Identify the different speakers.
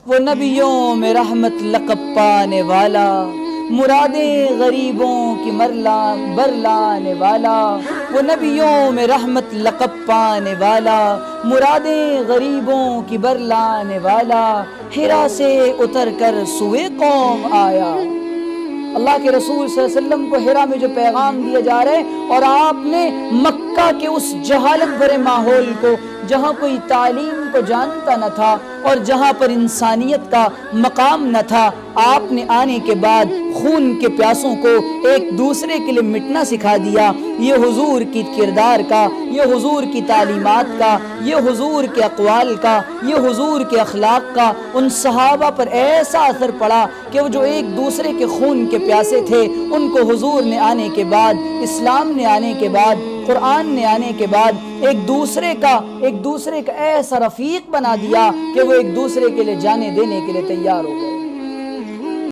Speaker 1: وہ نبیوں میں رحمت لقب پانے والا، مرادیں غریبوں کی برلانے والا، وہ نبیوں میں رحمت لقب پانے والا، مرادیں غریبوں کی برلانے والا، حرا سے اتر کر سوئے قوم آیا۔ اللہ کے رسول صلی اللہ علیہ وسلم کو حرا میں جو پیغام دیا جا رہا ہے، اور آپ نے مکہ کے اس جہالت بھرے ماحول کو، جہاں کوئی تعلیم کو جانتا نہ تھا اور جہاں پر انسانیت کا مقام نہ تھا، آپ نے آنے کے بعد خون کے پیاسوں کو ایک دوسرے کے لیے مٹنا سکھا دیا۔ یہ حضور کی کردار کا، یہ حضور کی تعلیمات کا، یہ حضور کے اقوال کا، یہ حضور کے اخلاق کا ان صحابہ پر ایسا اثر پڑا کہ وہ جو ایک دوسرے کے خون کے پیاسے تھے، ان کو حضور نے آنے کے بعد، اسلام نے آنے کے بعد، قرآن نے آنے کے بعد ایک دوسرے کا ایسا رفیق بنا دیا کہ وہ ایک دوسرے کے لیے جانے دینے کے لیے تیار ہو گئے۔